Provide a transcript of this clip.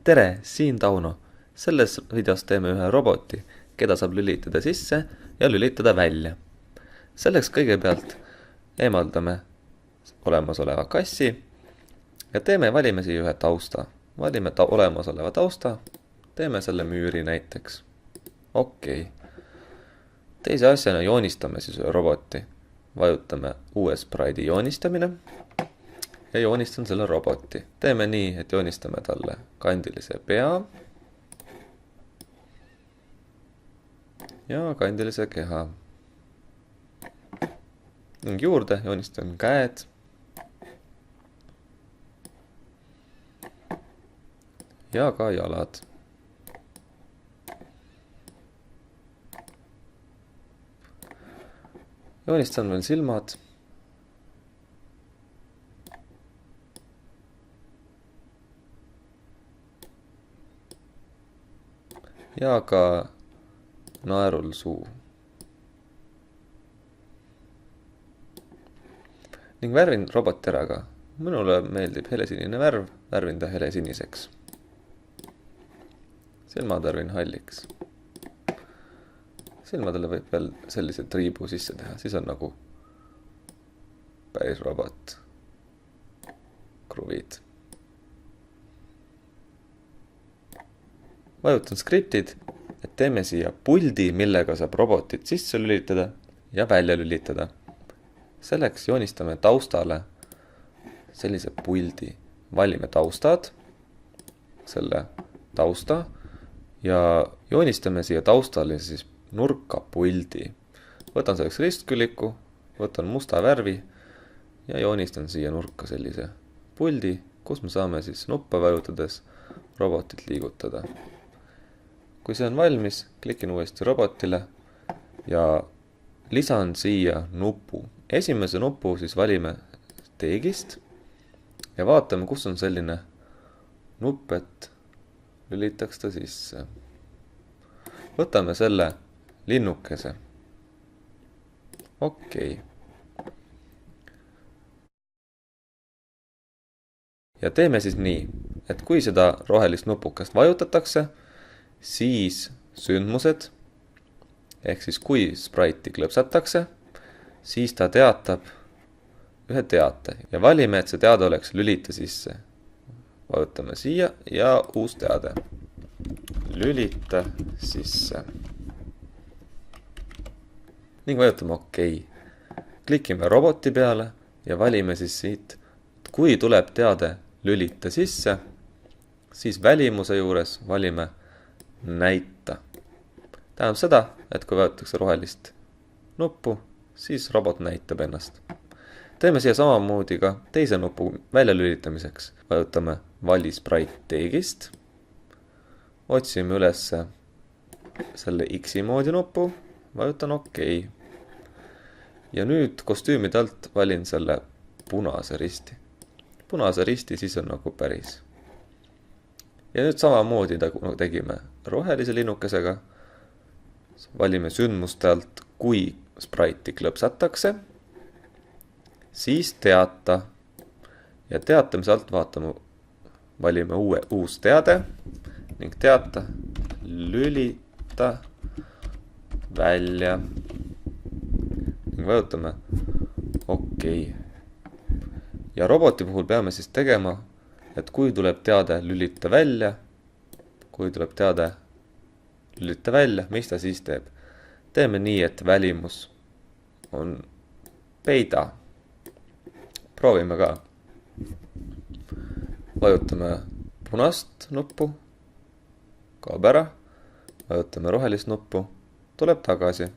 Tere, siin Tauno. Selles videos teeme ühe roboti, keda saab lülitada sisse ja lülitada välja. Selleks kõigepealt eemaldame olemasoleva kassi ja valime siia ühe tausta. Valime olemasoleva tausta, teeme selle müüri näiteks. Okei. Teise asjana joonistame siis ühe roboti. Vajutame uue spraidi joonistamine ja joonistan selle roboti. Teeme nii, et joonistame talle kandilise pea ja kandilise keha. Ning juurde joonistan käed ja ka jalad. Joonistan veel silmad ja ka naerul suu. Ning värvin robotteraga. Minule meeldib helesinine värv, värvin ta helesiniseks. Silmad värvin halliks. Silmadele võib veel sellise triibu sisse teha, siis on nagu päris robot. Kruvid. Vajutan skriptid, et teeme siia puldi, millega saab robotit sisse lülitada ja välja lülitada. Selleks joonistame taustale sellise puldi. Valime taustad, selle tausta ja joonistame siia taustale siis nurka puldi. Võtan selleks ristküliku, võtan musta värvi ja joonistan siia nurka sellise puldi, kus me saame siis nuppe vajutades robotit liigutada. Kui see on valmis, klikin uuesti robotile ja lisan siia nupu. Esimese nupu siis valime teegist ja vaatame, kus on selline nupp, et lülitaks ta sisse. Võtame selle linnukese. Okei. Ja teeme siis nii, et kui seda rohelist nupukast vajutatakse, siis sündmused, ehk siis kui spraiti klõpsatakse, siis ta teatab ühe teate ja valime, et see teade oleks lülita sisse. Vajutame siia ja uus teade. Lülita sisse. Ning vajutame okei. Klikime roboti peale ja valime siis siit, et kui tuleb teade lülita sisse, siis välimuse juures valime näita. Tähendab seda, et kui vajutatakse rohelist nuppu, siis robot näitab ennast. Teeme siia samamoodi ka teise nupu välja lülitamiseks. Vajutame vali sprite teegist. Otsime üles selle X-i moodi nupu. Vajutan okei. Ja nüüd kostüümide alt valin selle punase risti. Punase risti siis on nagu päris. Ja nüüd samamoodi nagu tegime rohelise linnukesega. Valime sündmuste alt, kui spraiti klõpsatakse, siis teata. Ja teatamise alt valime uus teade ning teata lülita välja. Ning vajutame okei. Ja roboti puhul peame siis tegema, et kui tuleb teade lülita välja, mis ta siis teeb? Teeme nii, et välimus on peida. Proovime ka. Vajutame punast nuppu, kaob ära, vajutame rohelist nuppu, tuleb tagasi.